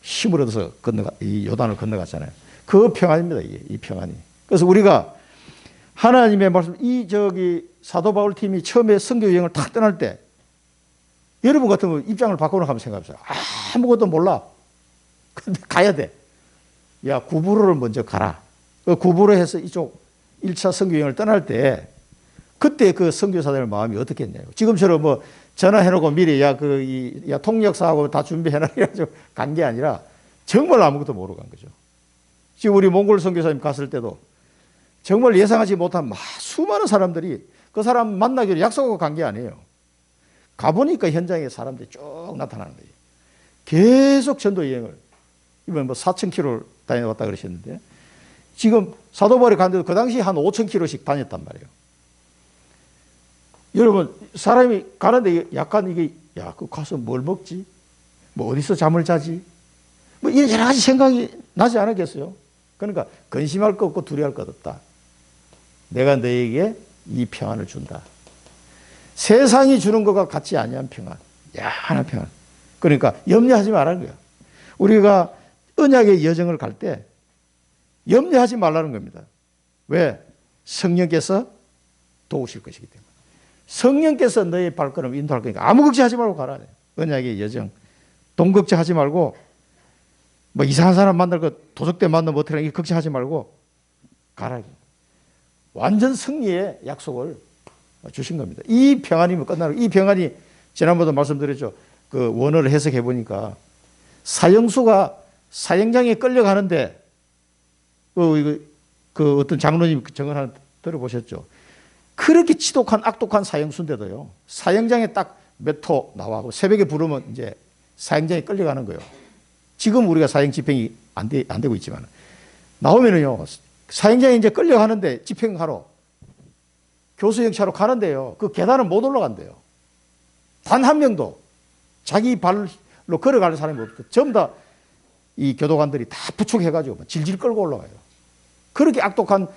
Speaker 1: 힘을 얻어서 이 요단을 건너갔잖아요. 그 평안입니다, 이 평안이. 그래서 우리가 하나님의 말씀, 사도 바울 팀이 처음에 선교 여행을 탁 떠날 때, 여러분 같으면 입장을 바꿔놓고 한번 생각해보세요. 아무것도 몰라. 근데 가야 돼. 야, 구부로를 먼저 가라. 그 구부로 해서 이쪽 1차 선교 여행을 떠날 때, 그때 그 선교사들의 마음이 어떻겠냐고. 지금처럼 뭐 전화해놓고 미리 통역사하고 다 준비해놔. 이래가지고 간 게 아니라 정말 아무것도 모르고 간 거죠. 지금 우리 몽골 선교사님 갔을 때도 정말 예상하지 못한 수많은 사람들이 그 사람 만나기로 약속하고 간 게 아니에요. 가보니까 현장에 사람들이 쭉 나타나는 거예요. 계속 전도 여행을, 이번 뭐 4,000km를 다녀왔다 그러셨는데, 지금 사도바울에 갔는데도 그 당시 한 5,000km씩 다녔단 말이에요. 여러분, 사람이 가는데 약간 이게, 야, 그 가서 뭘 먹지? 뭐 어디서 잠을 자지? 뭐 이런 여러 가지 생각이 나지 않았겠어요? 그러니까 근심할 것 없고 두려워할 것 없다. 내가 너에게 이 평안을 준다. 세상이 주는 것과 같지 아니한 평안. 야한 평안. 그러니까 염려하지 말라는 거야. 우리가 언약의 여정을 갈 때 염려하지 말라는 겁니다. 왜? 성령께서 도우실 것이기 때문에. 성령께서 너의 발걸음을 인도할 거니까 아무 걱정하지 말고 가라. 언약의 여정. 돈 걱정하지 말고, 뭐 이상한 사람 만날 거 도적대 만나면 어떻게 하나 걱정하지 말고 가라. 완전 승리의 약속을 주신 겁니다. 이 평안이면 끝나는, 이 평안이 지난번에도 말씀드렸죠. 그 원어를 해석해 보니까 사형수가 사형장에 끌려가는데 그 어떤 장로님 정언 하나 들어보셨죠? 그렇게 지독한 악독한 사형수인데도요, 사형장에 딱 몇 호 나와 새벽에 부르면 이제 사형장에 끌려가는 거예요. 지금 우리가 사형 집행이 안 되고 있지만 나오면은요, 사형장에 이제 끌려가는데 집행하러 교수형차로 가는데요, 그 계단을 못 올라간대요. 단 한 명도 자기 발로 걸어가는 사람이 없고 전부 다 이 교도관들이 다 부축해가지고 질질 끌고 올라가요. 그렇게 악독한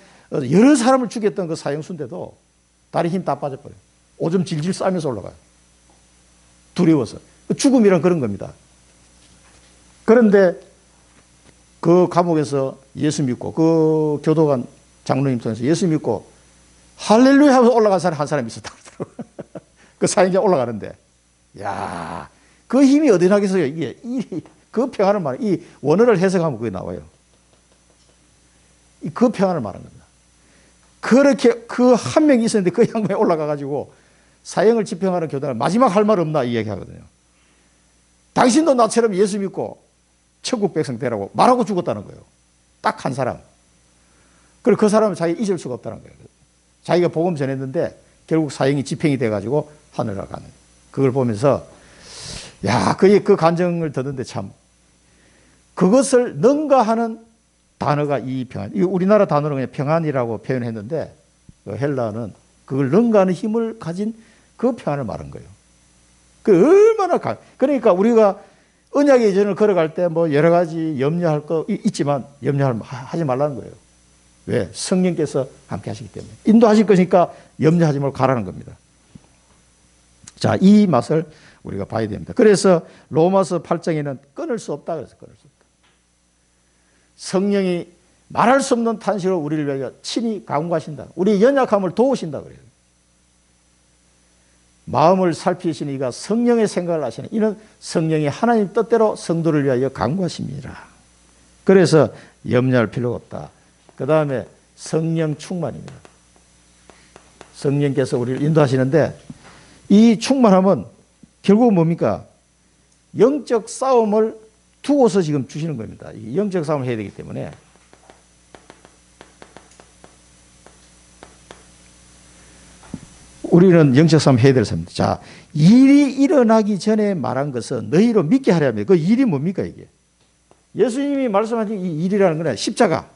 Speaker 1: 여러 사람을 죽였던 그 사형수인데도 다리 힘 다 빠져버려요. 오줌 질질 싸면서 올라가요. 두려워서. 죽음이란 그런 겁니다. 그런데 그 감옥에서 예수 믿고, 그 교도관 장로님 통해서 예수 믿고 할렐루야 하면서 올라간 사람 한 사람이 있었다고 그러더라고요. 그 사형장 올라가는데, 야, 그 힘이 어디 나겠어요? 이게 그 평안을 말해. 이 원어를 해석하면 그게 나와요. 그 평안을 말하는 겁니다. 그렇게 그 한 명이 있었는데 그 양반이 올라가가지고 사형을 집행하는 교단을 마지막 할 말 없나 이 얘기하거든요. 당신도 나처럼 예수 믿고 천국 백성 되라고 말하고 죽었다는 거예요. 딱 한 사람. 그리고 그 사람은 자기가 잊을 수가 없다는 거예요. 자기가 복음 전했는데 결국 사형이 집행이 돼가지고 하늘을 가는. 그걸 보면서, 야, 그 간증을 듣는데 참, 그것을 능가하는 단어가 이 평안. 우리나라 단어로 그냥 평안이라고 표현했는데, 그 헬라어는 그걸 능가하는 힘을 가진 그 평안을 말한 거예요. 그 얼마나 그러니까 우리가 언약의 여정을 걸어갈 때 뭐 여러 가지 염려할 거 있지만 하지 말라는 거예요. 왜? 성령께서 함께 하시기 때문에. 인도하실 것이니까 염려하지 말고 가라는 겁니다. 자, 이 맛을 우리가 봐야 됩니다. 그래서 로마서 8장에는 끊을 수 없다 그래서 끊을 수 없다. 성령이 말할 수 없는 탄식으로 우리를 위하여 친히 강구하신다. 우리의 연약함을 도우신다 그래요. 마음을 살피시는 이가 성령의 생각을 하시는 이는 성령이 하나님 뜻대로 성도를 위하여 강구하십니다. 그래서 염려할 필요가 없다. 그 다음에 성령 충만입니다. 성령께서 우리를 인도하시는데 이 충만함은 결국 뭡니까? 영적 싸움을 두고서 지금 주시는 겁니다. 영적 싸움을 해야 되기 때문에 우리는 영적 싸움 해야 될 사람입니다. 자, 일이 일어나기 전에 말한 것은 너희로 믿게 하려면 그 일이 뭡니까 이게? 예수님이 말씀하신 이 일이라는 거는 십자가.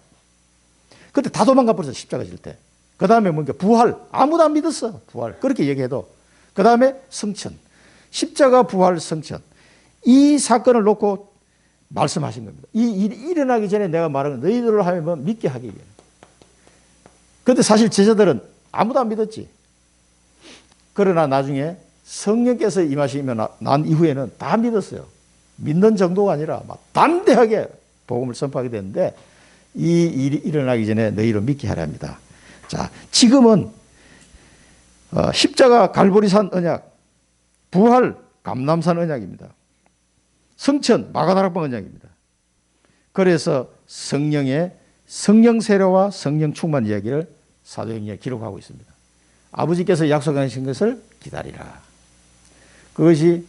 Speaker 1: 그때 다 도망가 버렸어, 십자가 질 때. 그 다음에 뭔가 부활. 아무도 안 믿었어, 부활. 그렇게 얘기해도. 그 다음에 성천. 십자가, 부활, 성천. 이 사건을 놓고 말씀하신 겁니다. 이 일이 일어나기 전에 내가 말한 건 너희들을 하면 믿게 하기 위해. 그런데 사실 제자들은 아무도 안 믿었지. 그러나 나중에 성령께서 임하시면 난 이후에는 다 믿었어요. 믿는 정도가 아니라 막 담대하게 복음을 선포하게 됐는데 이 일이 일어나기 전에 너희로 믿게 하려 합니다. 자, 지금은 십자가 갈보리산 언약, 부활 감람산 언약입니다. 성천 마가다락방 언약입니다. 그래서 성령의 성령 세례와 성령 충만 이야기를 사도행전에 기록하고 있습니다. 아버지께서 약속하신 것을 기다리라. 그것이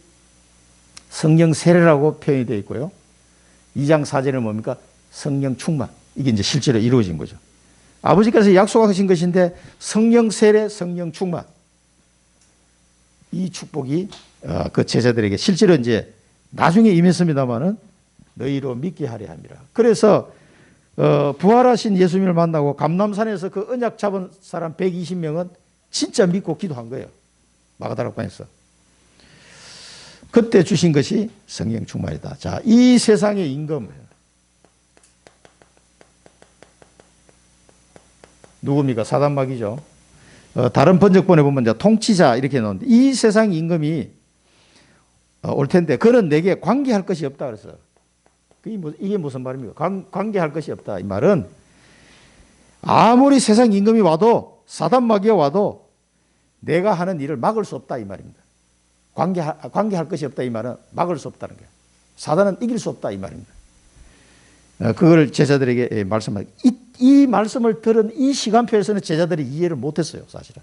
Speaker 1: 성령 세례라고 표현이 되어 있고요. 2장 4절은 뭡니까? 성령 충만. 이게 이제 실제로 이루어진 거죠. 아버지께서 약속하신 것인데 성령 세례, 성령 충만. 이 축복이 그 제자들에게 실제로 이제 나중에 임했습니다마는 너희로 믿게 하려 함이라. 그래서 부활하신 예수님을 만나고 감람산에서 그 언약 잡은 사람 120명은 진짜 믿고 기도한 거예요. 마가다락방에서. 그때 주신 것이 성령 충만이다. 자, 이 세상의 임금 누굽니까? 사단마귀죠. 다른 번역본에 보면 이제 통치자 이렇게 나오는데 이 세상 임금이 올 텐데 그는 내게 관계할 것이 없다 그래서 이게 무슨 말입니까? 관계할 것이 없다. 이 말은 아무리 세상 임금이 와도 사단마귀가 와도 내가 하는 일을 막을 수 없다 이 말입니다. 관계할 것이 없다 이 말은 막을 수 없다는 거예요. 사단은 이길 수 없다 이 말입니다. 그걸 제자들에게 말씀하고 이 말씀을 들은 이 시간표에서는 제자들이 이해를 못했어요 사실은.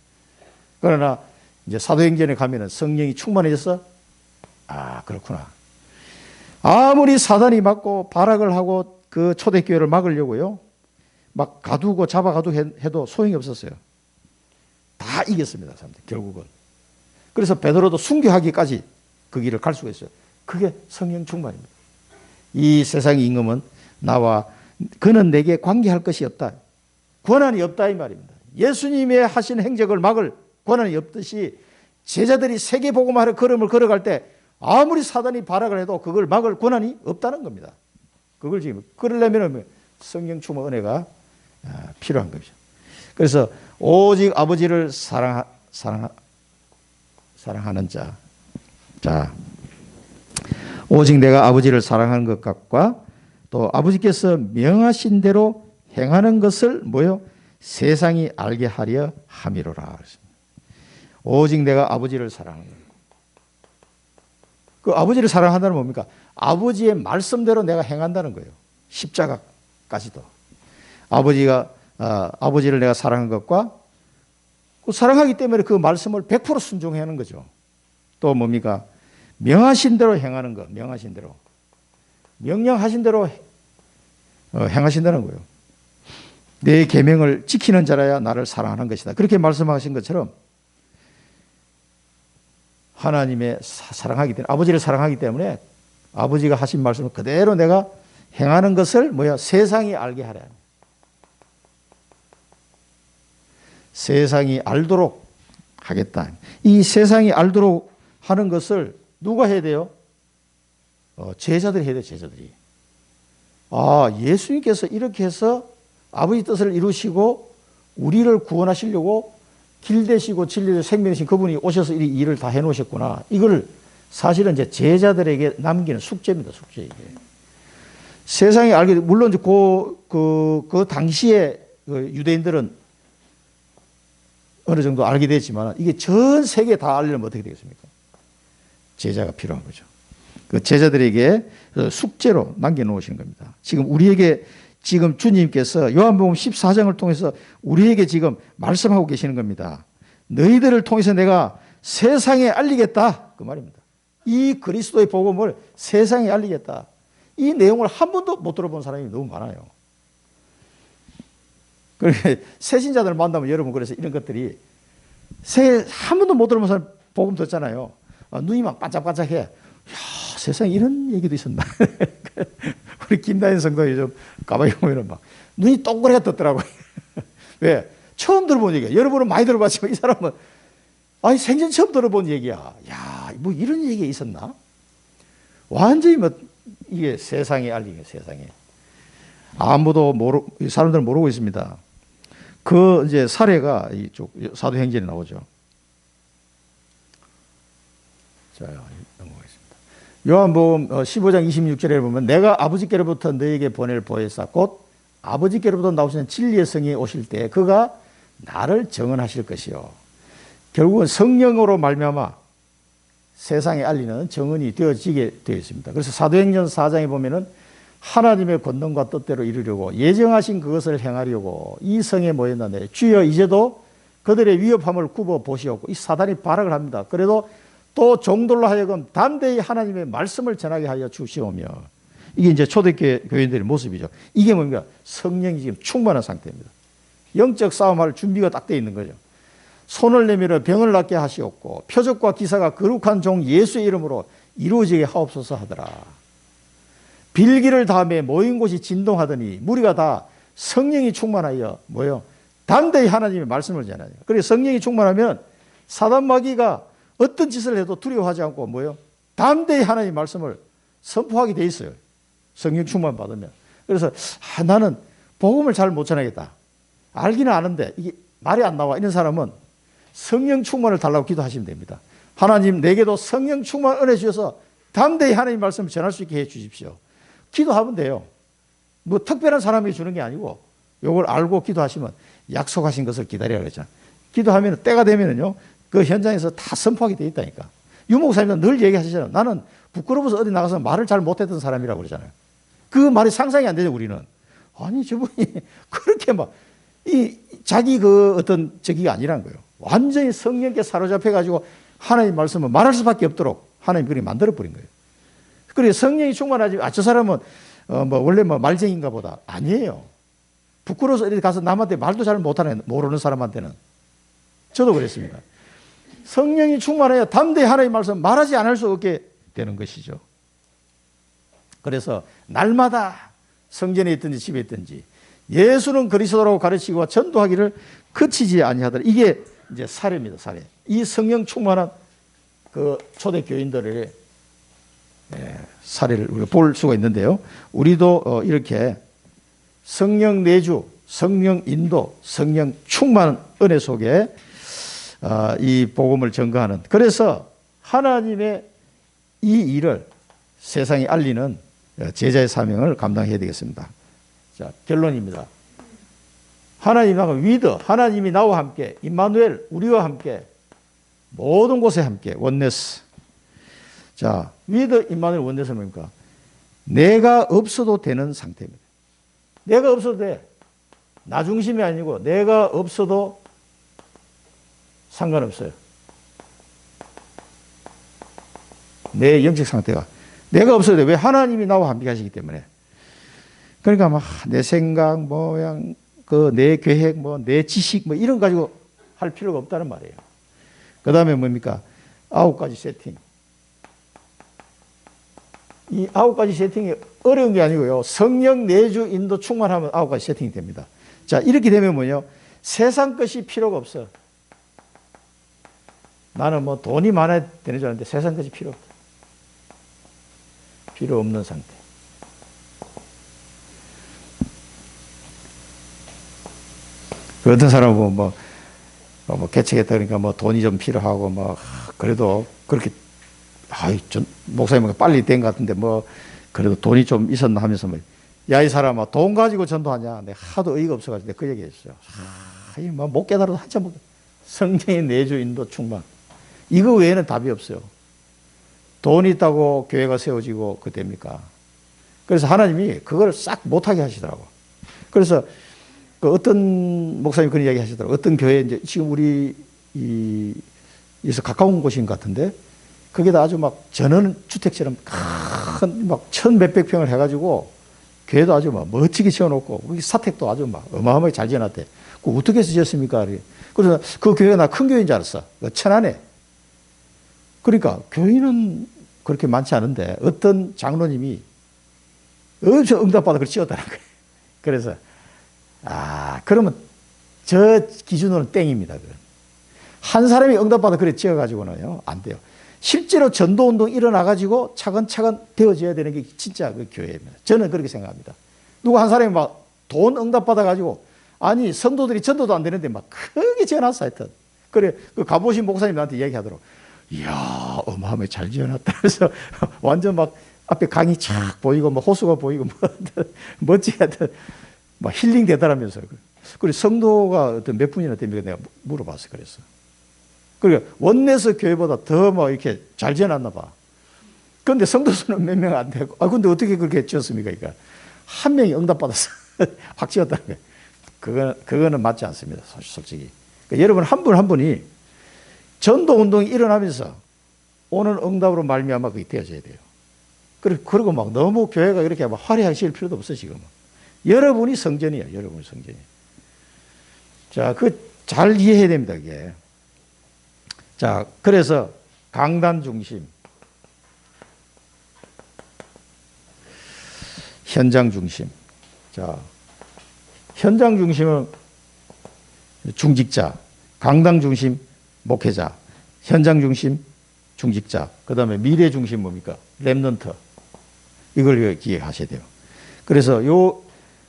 Speaker 1: 그러나 이제 사도행전에 가면은 성령이 충만해져서 아 그렇구나. 아무리 사단이 막고 발악을 하고 그 초대교회를 막으려고요 막 가두고 잡아가두고 해도 소용이 없었어요. 다 이겼습니다 사람들 결국은. 그래서 베드로도 순교하기까지 그 길을 갈 수가 있어요. 그게 성령 충만입니다. 이 세상의 임금은 나와 그는 내게 관계할 것이 없다. 권한이 없다 이 말입니다. 예수님의 하신 행적을 막을 권한이 없듯이 제자들이 세계복음화의 걸음을 걸어갈 때 아무리 사단이 발악을 해도 그걸 막을 권한이 없다는 겁니다. 그걸 지금 그러려면 성령 충만 은혜가 필요한 것이죠. 그래서 오직 아버지를 사랑하는 자. 자, 오직 내가 아버지를 사랑하는 것 같과 또 아버지께서 명하신 대로 행하는 것을 뭐요? 세상이 알게 하려 함이로라. 오직 내가 아버지를 사랑하는 것. 그 아버지를 사랑한다는 뭡니까? 아버지의 말씀대로 내가 행한다는 거예요. 십자가까지도. 아버지를 내가 사랑한 것과 그 사랑하기 때문에 그 말씀을 100% 순종해야 하는 거죠. 또 뭡니까? 명하신 대로 행하는 것. 명하신 대로. 명령하신 대로 행하신다는 거예요. 내 계명을 지키는 자라야 나를 사랑하는 것이다. 그렇게 말씀하신 것처럼 하나님의 사랑하기 때문에 아버지를 사랑하기 때문에 아버지가 하신 말씀을 그대로 내가 행하는 것을 세상이 알게 하려 합니다. 세상이 알도록 하겠다. 이 세상이 알도록 하는 것을 누가 해야 돼요? 제자들이 해야 돼요. 제자들이. 예수님께서 이렇게 해서 아버지 뜻을 이루시고 우리를 구원하시려고 길 되시고 진리 되시고 생명이신 그분이 오셔서 이 일을 다 해놓으셨구나. 이걸 사실은 이제 제자들에게 남기는 숙제입니다. 숙제 이게. 세상이 알게 물론 이제 그 당시에 유대인들은 어느 정도 알게 됐지만 이게 전 세계에 다 알려면 어떻게 되겠습니까? 제자가 필요한 거죠. 그 제자들에게 숙제로 남겨놓으시는 겁니다. 지금 우리에게 지금 주님께서 요한복음 14장을 통해서 우리에게 지금 말씀하고 계시는 겁니다. 너희들을 통해서 내가 세상에 알리겠다. 그 말입니다. 이 그리스도의 복음을 세상에 알리겠다. 이 내용을 한 번도 못 들어본 사람이 너무 많아요. 그렇게 새신자들 만나면 여러분 그래서 이런 것들이 한 번도 못 들어본 사람 복음 듣잖아요. 눈이 막 반짝반짝해. 야, 세상에 이런 얘기도 있었나. 우리 김다인 성도 요즘 가만히 보면 막 눈이 동그랗게 떴더라고요. 왜? 처음 들어본 얘기야. 여러분은 많이 들어봤지만 이 사람은 생전 처음 들어본 얘기야. 야, 뭐 이런 얘기가 있었나? 완전히 이게 세상에 알린 거예요. 세상에. 아무도 사람들은 모르고 있습니다. 그 이제 사례가 이쪽 사도행전에 나오죠. 자, 넘어가겠습니다. 요한복음 15장 26절에 보면 내가 아버지께로부터 너에게 보낼 보혜사 곧 아버지께로부터 나오시는 진리의 성이 오실 때 그가 나를 정언하실 것이요. 결국은 성령으로 말미암아 세상에 알리는 정언이 되어지게 되어 있습니다. 그래서 사도행전 4장에 보면은 하나님의 권능과 뜻대로 이루려고 예정하신 그것을 행하려고 이 성에 모였나니 주여 이제도 그들의 위협함을 굽어 보시옵고 이 사단이 발악을 합니다. 그래도 또 종들로 하여금 담대히 하나님의 말씀을 전하게 하여 주시오며 이게 이제 초대교회 교인들의 모습이죠. 이게 뭡니까? 성령이 지금 충만한 상태입니다. 영적 싸움할 준비가 딱 돼 있는 거죠. 손을 내밀어 병을 낫게 하시옵고 표적과 기사가 거룩한 종 예수의 이름으로 이루어지게 하옵소서 하더라. 빌기를 다음에 모인 곳이 진동하더니 무리가 다 성령이 충만하여 뭐요? 담대히 하나님의 말씀을 전하요. 그래서 성령이 충만하면 사단 마귀가 어떤 짓을 해도 두려워하지 않고 뭐요? 담대히 하나님의 말씀을 선포하게 돼 있어요. 성령 충만 받으면. 그래서 나는 복음을 잘 못 전하겠다. 알기는 아는데 이게 말이 안 나와. 이런 사람은 성령 충만을 달라고 기도하시면 됩니다. 하나님 내게도 성령 충만 은혜 주셔서 담대히 하나님의 말씀을 전할 수 있게 해 주십시오. 기도하면 돼요. 뭐 특별한 사람이 주는 게 아니고 이걸 알고 기도하시면 약속하신 것을 기다리라 그랬잖아요. 기도하면 때가 되면은요 그 현장에서 다 선포하게 돼 있다니까. 유 목사님은 늘 얘기하시잖아요. 나는 부끄러워서 어디 나가서 말을 잘 못했던 사람이라고 그러잖아요. 그 말이 상상이 안 되죠 우리는. 아니 저분이 그렇게 막 이 자기 그 어떤 저기가 아니란 거예요. 완전히 성령께 사로잡혀 가지고 하나님 말씀을 말할 수밖에 없도록 하나님 그렇게 만들어 버린 거예요. 그래서 성령이 충만하지. 저 사람은 뭐 원래 뭐 말쟁인가 보다. 아니에요. 부끄러워서 어디 가서 남한테 말도 잘 못하는 모르는 사람한테는. 저도 그랬습니다. 성령이 충만해야 담대히 하나님 말씀 말하지 않을 수 없게 되는 것이죠. 그래서 날마다 성전에 있든지 집에 있든지 예수는 그리스도라고 가르치고 전도하기를 그치지 아니하더라. 이게 이제 사례입니다. 사례. 이 성령 충만한 그 초대 교인들의 사례를 우리가 볼 수가 있는데요. 우리도 이렇게 성령 내주, 성령 인도, 성령 충만 은혜 속에 이 복음을 전거하는, 그래서 하나님의 이 일을 세상에 알리는 제자의 사명을 감당해야 되겠습니다. 자, 결론입니다. 하나님이 나와 함께, 임마누엘 우리와 함께 모든 곳에 함께 원네스. 자, 위드 임마누엘 원네스는 뭡니까? 내가 없어도 되는 상태입니다. 내가 없어도 돼. 나 중심이 아니고 내가 없어도 상관없어요. 내 영적 상태가. 내가 없어도 돼. 왜? 하나님이 나와 함께 하시기 때문에. 그러니까 막 내 생각, 모양, 내 계획, 내 지식, 이런 거 가지고 할 필요가 없다는 말이에요. 그 다음에 뭡니까? 9가지 세팅. 이 9가지 세팅이 어려운 게 아니고요. 성령 내주 인도 충만하면 9가지 세팅이 됩니다. 자, 이렇게 되면 뭐요? 세상 것이 필요가 없어. 나는 돈이 많아야 되는 줄 알았는데 세상 것이 필요 없다. 필요 없는 상태. 그 어떤 사람은 개척했다 그러니까 돈이 좀 필요하고 그래도 그렇게 전 목사님 빨리 된 것 같은데 그래도 돈이 좀 있었나 하면서 야, 이 사람아 돈 가지고 전도하냐? 내가 하도 의의가 없어가지고 내가 그 얘기 했어요. 못 깨달아도 한참 못. 성령의 내주 인도 충만. 이거 외에는 답이 없어요. 돈이 있다고 교회가 세워지고 됩니까? 그래서 하나님이 그걸 싹 못하게 하시더라고. 그래서 어떤 목사님이 그런 이야기 하시더라고요. 어떤 교회, 이제 지금 우리 여기서 가까운 곳인 것 같은데, 거기다 아주 전원 주택처럼 큰 천 몇백 평을 해가지고, 교회도 아주 멋지게 지어놓고, 사택도 아주 어마어마하게 잘 지어놨대. 그거 어떻게 해서 지었습니까? 그래서 그 교회가 나 큰 교회인 줄 알았어. 천안에. 그러니까 교인은 그렇게 많지 않은데, 어떤 장로님이 엄청 응답받아 그걸 지었다는 거예요. 그래서, 그러면 저 기준으로는 땡입니다. 한 사람이 응답받아 그래 지어가지고는요, 안 돼요. 실제로 전도운동이 일어나가지고 차근차근 되어져야 되는 게 진짜 그 교회입니다. 저는 그렇게 생각합니다. 누구 한 사람이 돈 응답받아가지고, 아니, 성도들이 전도도 안 되는데 크게 지어놨어, 하여튼. 그래, 가보신 목사님 나한테 얘기하더라고. 이야, 어마어마하게 잘 지어놨다. 그래서 완전 앞에 강이 쫙 보이고, 호수가 보이고, 멋지게 하여튼. 힐링 되더라면서요. 그리고 성도가 어떤 몇 분이나 됩니까? 내가 물어봤어요. 그래서. 그리고 원내스 교회보다 더 이렇게 잘 지어놨나 봐. 그런데 성도 수는 몇 명 안 되고. 근데 어떻게 그렇게 지었습니까? 그러니까 한 명이 응답받아서 확 지었다는 거예요. 그거는 맞지 않습니다. 솔직히. 그러니까 여러분 한 분 한 분이 전도 운동이 일어나면서 오는 응답으로 말미암아 그게 되어져야 돼요. 그리고 너무 교회가 이렇게 화려하게 지을 필요도 없어, 지금은. 여러분이 성전이에요. 여러분이 성전이에요. 자, 잘 이해해야 됩니다, 이게. 자, 그래서 강단 중심, 현장 중심. 자, 현장 중심은 중직자, 강당 중심 목회자, 현장 중심 중직자, 그 다음에 미래 중심 뭡니까? 렘넌트. 이걸 기억하셔야 돼요. 그래서 요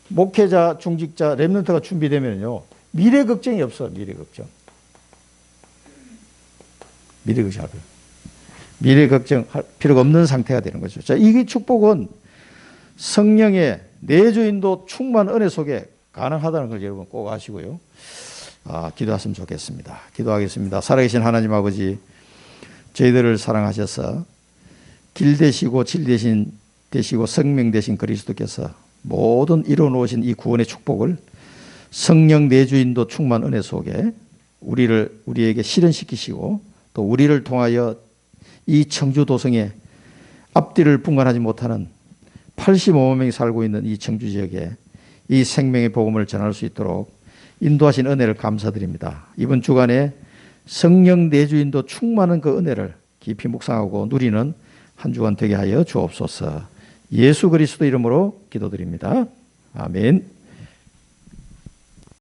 Speaker 1: 목회자, 중직자, 렘넌트가 준비되면요, 미래 걱정이 없어. 미래 걱정. 미래 걱정할 필요가 없는 상태가 되는 거죠. 자, 이 축복은 성령의 내주인도 충만 은혜 속에 가능하다는 걸 여러분 꼭 아시고요. 기도하시면 좋겠습니다. 기도하겠습니다. 살아계신 하나님 아버지, 저희들을 사랑하셔서 길 되시고 질 되시고 생명 되신 그리스도께서 모든 이뤄놓으신 이 구원의 축복을 성령 내주인도 충만 은혜 속에 우리에게 실현시키시고 또 우리를 통하여 이 청주 도성에 앞뒤를 분간하지 못하는 85만 명이 살고 있는 이 청주 지역에 이 생명의 복음을 전할 수 있도록 인도하신 은혜를 감사드립니다. 이번 주간에 성령 내주인도 충만한 그 은혜를 깊이 묵상하고 누리는 한 주간 되게 하여 주옵소서. 예수 그리스도 이름으로 기도드립니다. 아멘.